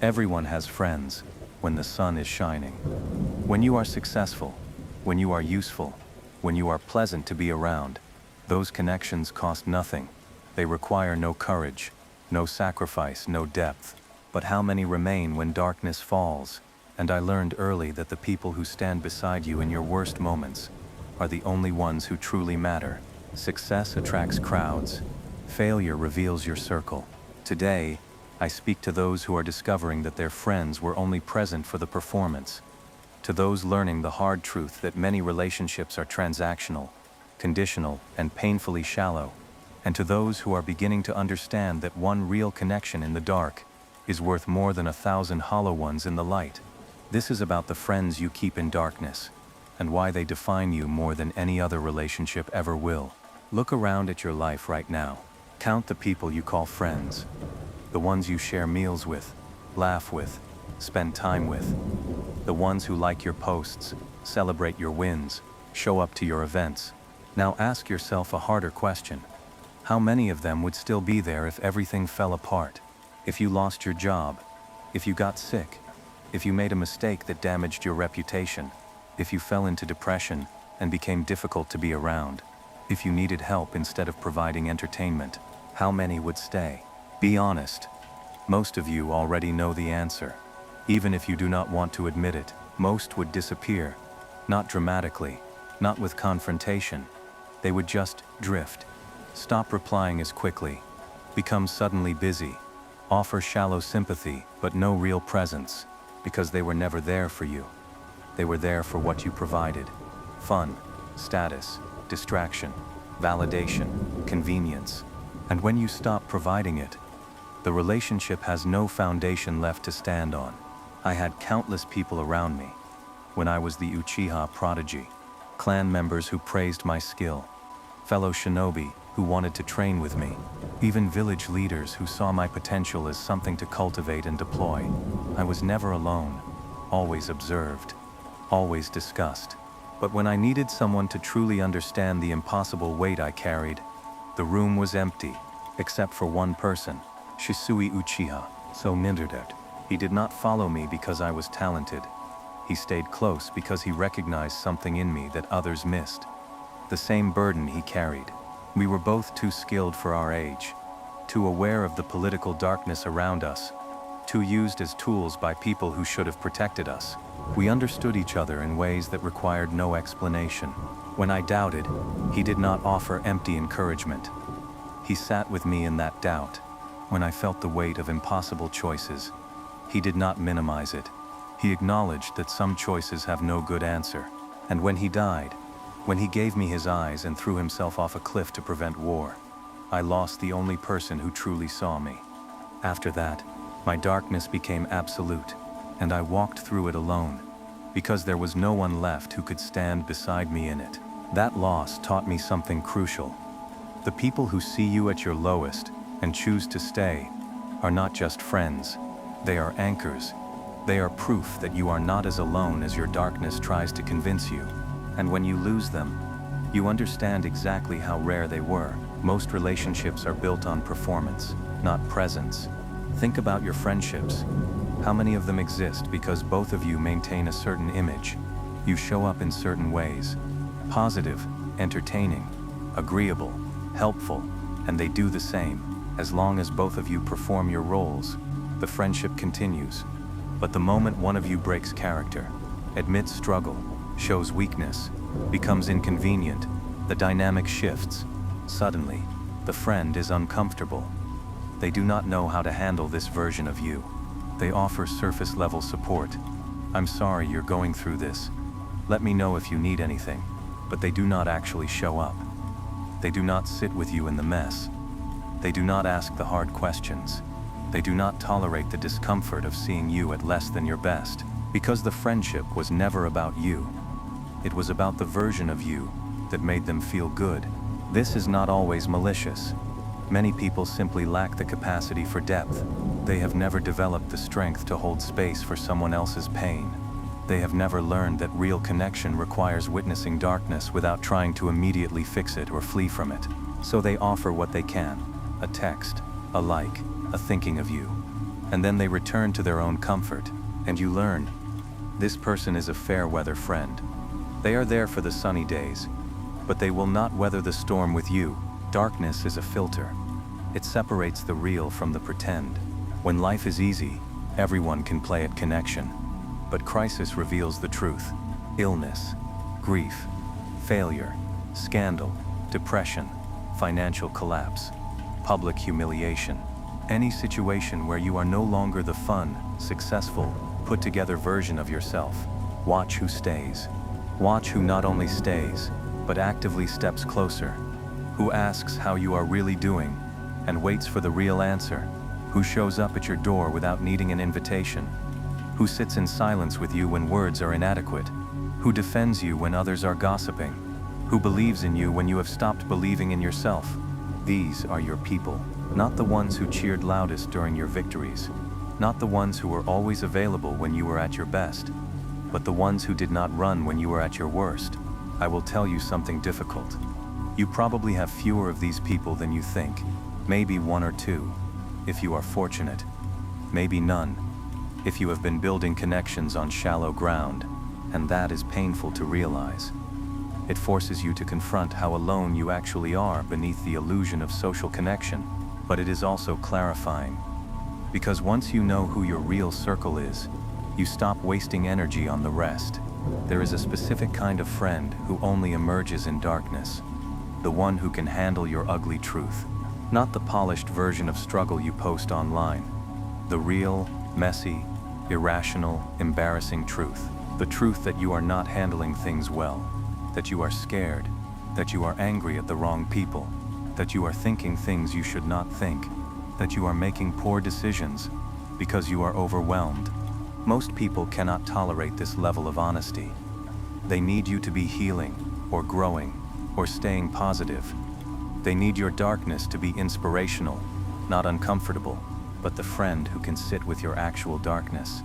Everyone has friends when the sun is shining. When you are successful, when you are useful, when you are pleasant to be around, those connections cost nothing. They require no courage, no sacrifice, no depth. But how many remain when darkness falls? And I learned early that the people who stand beside you in your worst moments are the only ones who truly matter. Success attracts crowds. Failure reveals your circle. Today, I speak to those who are discovering that their friends were only present for the performance. To those learning the hard truth that many relationships are transactional, conditional, and painfully shallow. And to those who are beginning to understand that one real connection in the dark is worth more than 1,000 hollow ones in the light. This is about the friends you keep in darkness, and why they define you more than any other relationship ever will. Look around at your life right now. Count the people you call friends. The ones you share meals with, laugh with, spend time with. The ones who like your posts, celebrate your wins, show up to your events. Now ask yourself a harder question. How many of them would still be there if everything fell apart? If you lost your job, if you got sick, if you made a mistake that damaged your reputation, if you fell into depression and became difficult to be around, if you needed help instead of providing entertainment, how many would stay? Be honest. Most of you already know the answer. Even if you do not want to admit it, most would disappear. Not dramatically, not with confrontation. They would just drift. Stop replying as quickly. Become suddenly busy. Offer shallow sympathy, but no real presence, because they were never there for you. They were there for what you provided. Fun, status, distraction, validation, convenience. And when you stop providing it, the relationship has no foundation left to stand on. I had countless people around me. When I was the uchiha prodigy, clan members who praised my skill, fellow shinobi who wanted to train with me, even village leaders who saw my potential as something to cultivate and deploy. I was never alone, always observed, always discussed. But when I needed someone to truly understand the impossible weight I carried, the room was empty, except for one person, Shisui Uchiha, so Ninderdet. He did not follow me because I was talented. He stayed close because he recognized something in me that others missed. The same burden he carried. We were both too skilled for our age, too aware of the political darkness around us, too used as tools by people who should have protected us. We understood each other in ways that required no explanation. When I doubted, he did not offer empty encouragement. He sat with me in that doubt. When I felt the weight of impossible choices, he did not minimize it. He acknowledged that some choices have no good answer. And when he died, when he gave me his eyes and threw himself off a cliff to prevent war, I lost the only person who truly saw me. After that, my darkness became absolute, and I walked through it alone, because there was no one left who could stand beside me in it. That loss taught me something crucial. The people who see you at your lowest and choose to stay are not just friends. They are anchors. They are proof that you are not as alone as your darkness tries to convince you. And when you lose them, you understand exactly how rare they were. Most relationships are built on performance, not presence. Think about your friendships. How many of them exist because both of you maintain a certain image? You show up in certain ways. Positive, entertaining, agreeable, helpful, and they do the same. As long as both of you perform your roles, the friendship continues. But the moment one of you breaks character, admits struggle, shows weakness, becomes inconvenient, the dynamic shifts. Suddenly, the friend is uncomfortable. They do not know how to handle this version of you. They offer surface-level support. I'm sorry you're going through this. Let me know if you need anything. But they do not actually show up. They do not sit with you in the mess. They do not ask the hard questions. They do not tolerate the discomfort of seeing you at less than your best. Because the friendship was never about you. It was about the version of you that made them feel good. This is not always malicious. Many people simply lack the capacity for depth. They have never developed the strength to hold space for someone else's pain. They have never learned that real connection requires witnessing darkness without trying to immediately fix it or flee from it. So they offer what they can: a text, a like, a thinking of you. and then they return to their own comfort, and you learn. This person is a fair-weather friend. They are there for the sunny days, but they will not weather the storm with you. Darkness is a filter. It separates the real from the pretend. When life is easy, everyone can play at connection. But crisis reveals the truth. Illness, grief, failure, scandal, depression, financial collapse, public humiliation. Any situation where you are no longer the fun, successful, put-together version of yourself. Watch who stays. Watch who not only stays, but actively steps closer. Who asks how you are really doing, and waits for the real answer. Who shows up at your door without needing an invitation. Who sits in silence with you when words are inadequate. Who defends you when others are gossiping. Who believes in you when you have stopped believing in yourself. These are your people, not the ones who cheered loudest during your victories, not the ones who were always available when you were at your best, but the ones who did not run when you were at your worst. I will tell you something difficult. You probably have fewer of these people than you think, maybe one or two, if you are fortunate, maybe none, if you have been building connections on shallow ground, and that is painful to realize. It forces you to confront how alone you actually are beneath the illusion of social connection, but it is also clarifying. Because once you know who your real circle is, you stop wasting energy on the rest. There is a specific kind of friend who only emerges in darkness, the one who can handle your ugly truth, not the polished version of struggle you post online, the real, messy, irrational, embarrassing truth, the truth that you are not handling things well, that you are scared, that you are angry at the wrong people, that you are thinking things you should not think, that you are making poor decisions because you are overwhelmed. Most people cannot tolerate this level of honesty. They need you to be healing, or growing, or staying positive. They need your darkness to be inspirational, not uncomfortable, but the friend who can sit with your actual darkness,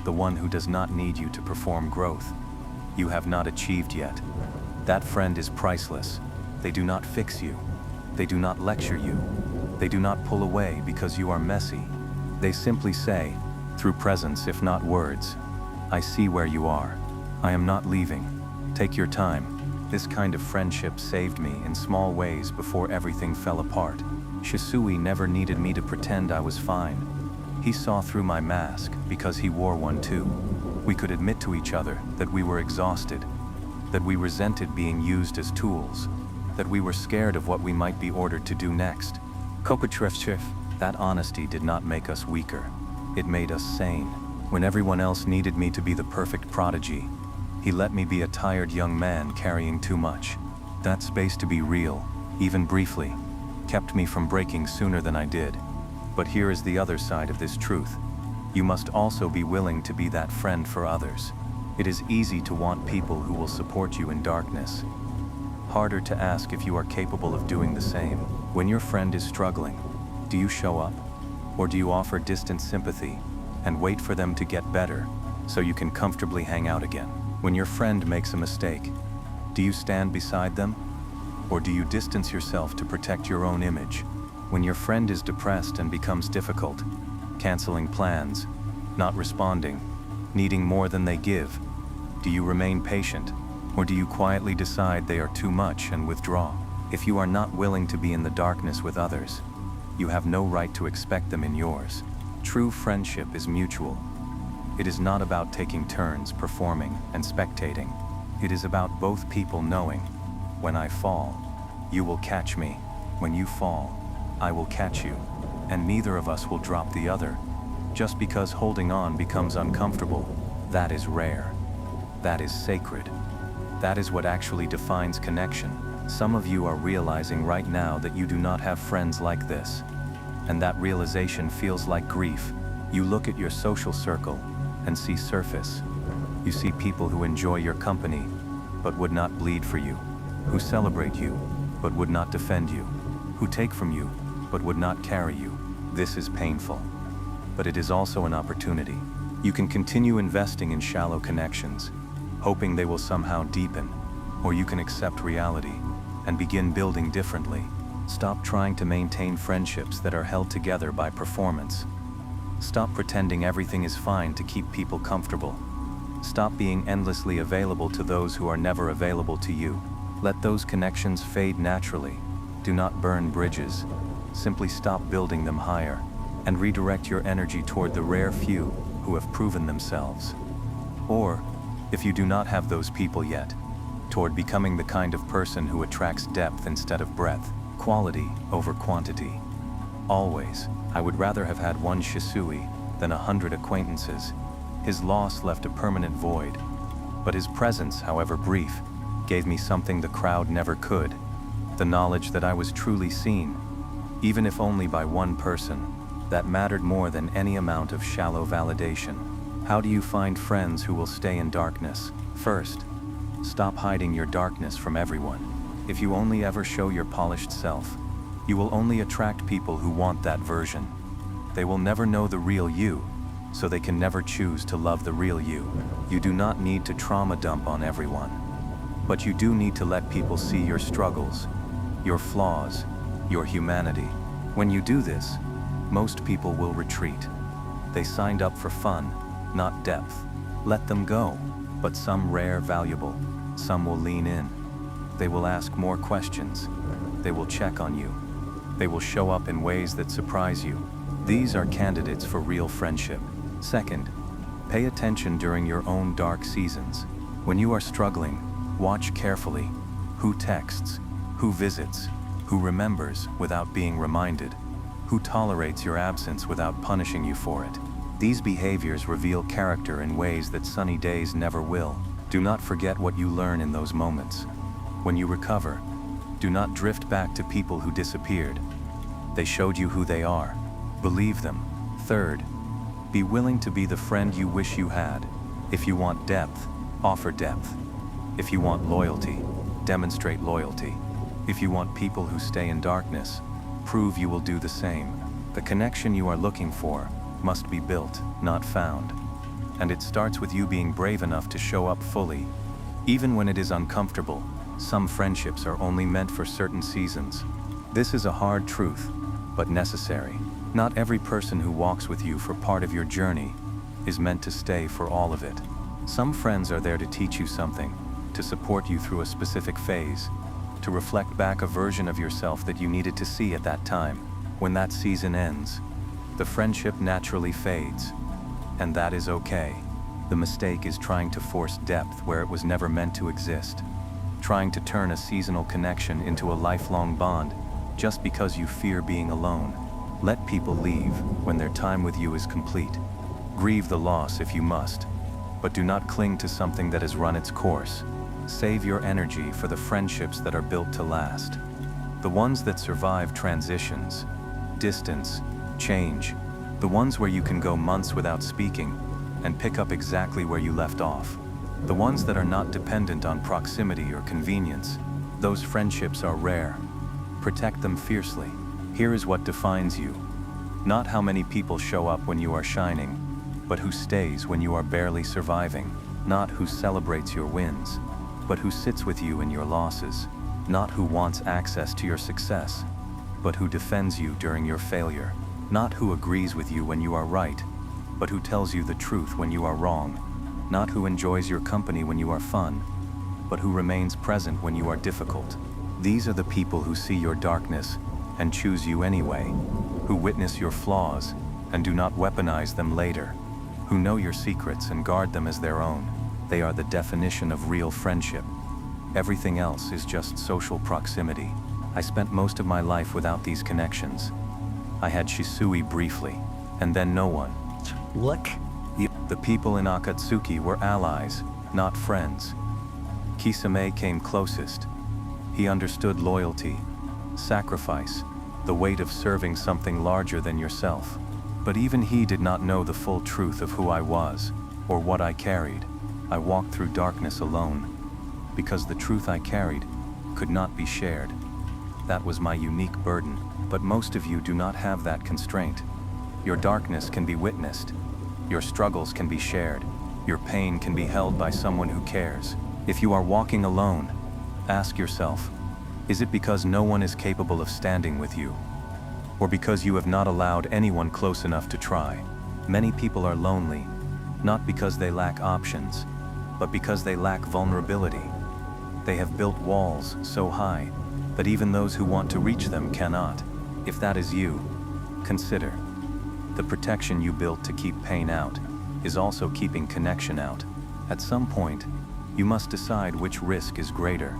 the one who does not need you to perform growth you have not achieved yet. That friend is priceless. They do not fix you. They do not lecture you. They do not pull away because you are messy. They simply say, through presence if not words, I see where you are. I am not leaving. Take your time. This kind of friendship saved me in small ways before everything fell apart. Shisui never needed me to pretend I was fine. He saw through my mask because he wore one too. We could admit to each other that we were exhausted, that we resented being used as tools, that we were scared of what we might be ordered to do next. Kokotrefchef, that honesty did not make us weaker. It made us sane. When everyone else needed me to be the perfect prodigy, he let me be a tired young man carrying too much. That space to be real, even briefly, kept me from breaking sooner than I did. But here is the other side of this truth. You must also be willing to be that friend for others. It is easy to want people who will support you in darkness. Harder to ask if you are capable of doing the same. When your friend is struggling, do you show up? Or do you offer distant sympathy and wait for them to get better so you can comfortably hang out again? When your friend makes a mistake, do you stand beside them? Or do you distance yourself to protect your own image? When your friend is depressed and becomes difficult, canceling plans, not responding, needing more than they give, do you remain patient? Or do you quietly decide they are too much and withdraw? If you are not willing to be in the darkness with others, you have no right to expect them in yours. True friendship is mutual. It is not about taking turns performing and spectating. It is about both people knowing, when I fall, you will catch me. When you fall, I will catch you. And neither of us will drop the other. Just because holding on becomes uncomfortable, that is rare. That is sacred. That is what actually defines connection. Some of you are realizing right now that you do not have friends like this. And that realization feels like grief. You look at your social circle and see surface. You see people who enjoy your company, but would not bleed for you, who celebrate you, but would not defend you, who take from you, but would not carry you. This is painful, but it is also an opportunity. You can continue investing in shallow connections, hoping they will somehow deepen, or you can accept reality and begin building differently. Stop trying to maintain friendships that are held together by performance. Stop pretending everything is fine to keep people comfortable. Stop being endlessly available to those who are never available to you. Let those connections fade naturally. Do not burn bridges. Simply stop building them higher, and redirect your energy toward the rare few who have proven themselves. Or, if you do not have those people yet, toward becoming the kind of person who attracts depth instead of breadth, quality over quantity. Always, I would rather have had one Shisui than 100 acquaintances. His loss left a permanent void, but his presence, however brief, gave me something the crowd never could, the knowledge that I was truly seen, even if only by one person. That mattered more than any amount of shallow validation. How do you find friends who will stay in darkness? First, stop hiding your darkness from everyone. If you only ever show your polished self, you will only attract people who want that version. They will never know the real you, so they can never choose to love the real you. You do not need to trauma dump on everyone, but you do need to let people see your struggles, your flaws, your humanity. When you do this, most people will retreat. They signed up for fun, not depth. Let them go, but some rare valuable, some will lean in. They will ask more questions. They will check on you. They will show up in ways that surprise you. These are candidates for real friendship. Second, pay attention during your own dark seasons. When you are struggling, watch carefully. Who texts? Who visits? Who remembers without being reminded? Who tolerates your absence without punishing you for it? These behaviors reveal character in ways that sunny days never will. Do not forget what you learn in those moments. When you recover, do not drift back to people who disappeared. They showed you who they are. Believe them. Third, be willing to be the friend you wish you had. If you want depth, offer depth. If you want loyalty, demonstrate loyalty. If you want people who stay in darkness, prove you will do the same. The connection you are looking for must be built, not found. And it starts with you being brave enough to show up fully. Even when it is uncomfortable, some friendships are only meant for certain seasons. This is a hard truth, but necessary. Not every person who walks with you for part of your journey is meant to stay for all of it. Some friends are there to teach you something, to support you through a specific phase, to reflect back a version of yourself that you needed to see at that time. When that season ends, the friendship naturally fades, and that is okay. The mistake is trying to force depth where it was never meant to exist, trying to turn a seasonal connection into a lifelong bond just because you fear being alone. Let people leave when their time with you is complete. Grieve the loss if you must, but do not cling to something that has run its course. Save your energy for the friendships that are built to last. The ones that survive transitions, distance, change. The ones where you can go months without speaking and pick up exactly where you left off. The ones that are not dependent on proximity or convenience. Those friendships are rare. Protect them fiercely. Here is what defines you. Not how many people show up when you are shining, but who stays when you are barely surviving. Not who celebrates your wins, but who sits with you in your losses. Not who wants access to your success, but who defends you during your failure. Not who agrees with you when you are right, but who tells you the truth when you are wrong. Not who enjoys your company when you are fun, but who remains present when you are difficult. These are the people who see your darkness and choose you anyway, who witness your flaws and do not weaponize them later, who know your secrets and guard them as their own. They are the definition of real friendship. Everything else is just social proximity. I spent most of my life without these connections. I had Shisui briefly, and then no one. Look. The people in Akatsuki were allies, not friends. Kisame came closest. He understood loyalty, sacrifice, the weight of serving something larger than yourself. But even he did not know the full truth of who I was, or what I carried. I walked through darkness alone, because the truth I carried could not be shared. That was my unique burden, but most of you do not have that constraint. Your darkness can be witnessed. Your struggles can be shared. Your pain can be held by someone who cares. If you are walking alone, ask yourself, is it because no one is capable of standing with you? Or because you have not allowed anyone close enough to try? Many people are lonely, not because they lack options, but because they lack vulnerability. They have built walls so high that even those who want to reach them cannot. If that is you, consider. The protection you built to keep pain out is also keeping connection out. At some point, you must decide which risk is greater,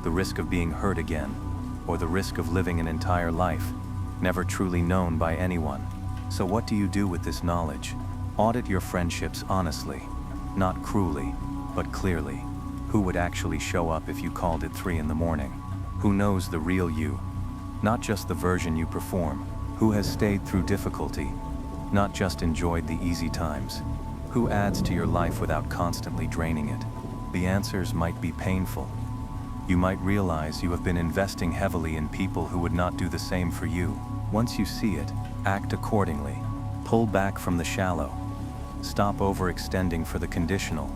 the risk of being hurt again, or the risk of living an entire life, never truly known by anyone. So what do you do with this knowledge? Audit your friendships honestly, not cruelly, but clearly. Who would actually show up if you called at 3 in the morning? Who knows the real you? Not just the version you perform. Who has stayed through difficulty, not just enjoyed the easy times? Who adds to your life without constantly draining it? The answers might be painful. You might realize you have been investing heavily in people who would not do the same for you. Once you see it, act accordingly. Pull back from the shallow. Stop overextending for the conditional.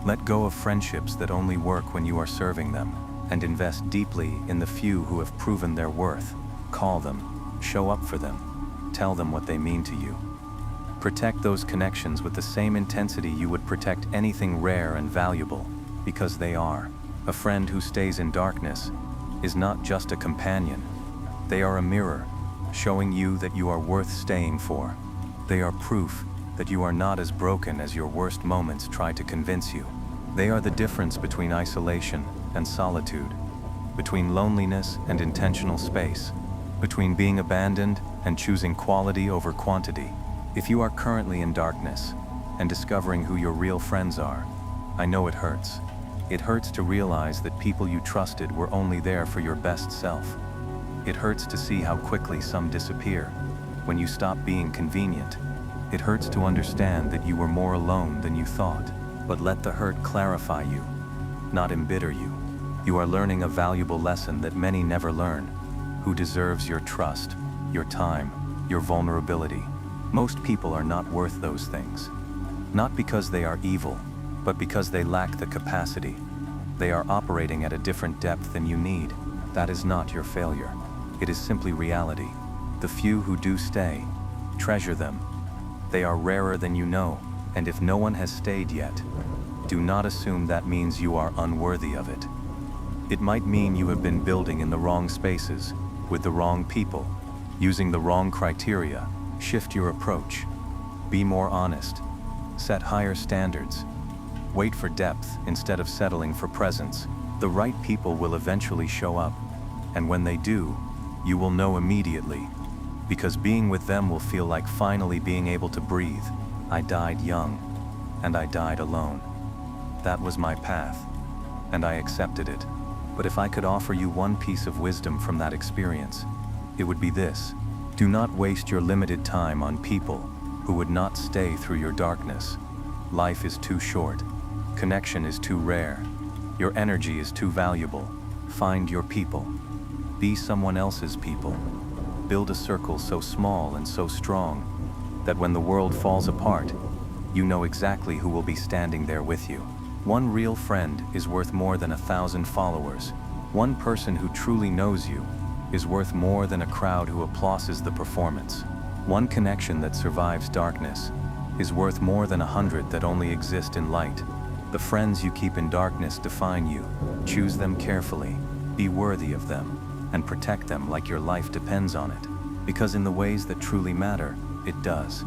Let go of friendships that only work when you are serving them, and invest deeply in the few who have proven their worth. Call them, show up for them, tell them what they mean to you. Protect those connections with the same intensity you would protect anything rare and valuable, because they are. A friend who stays in darkness is not just a companion. They are a mirror, showing you that you are worth staying for. They are proof that you are not as broken as your worst moments try to convince you. They are the difference between isolation and solitude, between loneliness and intentional space, between being abandoned and choosing quality over quantity. If you are currently in darkness and discovering who your real friends are, I know it hurts. It hurts to realize that people you trusted were only there for your best self. It hurts to see how quickly some disappear when you stop being convenient. It hurts to understand that you were more alone than you thought. But let the hurt clarify you, not embitter you. You are learning a valuable lesson that many never learn. Who deserves your trust, your time, your vulnerability? Most people are not worth those things. Not because they are evil, but because they lack the capacity. They are operating at a different depth than you need. That is not your failure. It is simply reality. The few who do stay, treasure them. They are rarer than you know, and if no one has stayed yet, do not assume that means you are unworthy of it. It might mean you have been building in the wrong spaces, with the wrong people, using the wrong criteria. Shift your approach. Be more honest. Set higher standards. Wait for depth instead of settling for presence. The right people will eventually show up, and when they do, you will know immediately, because being with them will feel like finally being able to breathe. I died young, and I died alone. That was my path, and I accepted it. But if I could offer you one piece of wisdom from that experience, it would be this. Do not waste your limited time on people who would not stay through your darkness. Life is too short. Connection is too rare. Your energy is too valuable. Find your people. Be someone else's people. Build a circle so small and so strong that when the world falls apart, you know exactly who will be standing there with you. One real friend is worth more than 1,000 followers. One person who truly knows you is worth more than a crowd who applauses the performance. One connection that survives darkness is worth more than 100 that only exist in light. The friends you keep in darkness define you. Choose them carefully, be worthy of them, and protect them like your life depends on it. Because in the ways that truly matter, it does.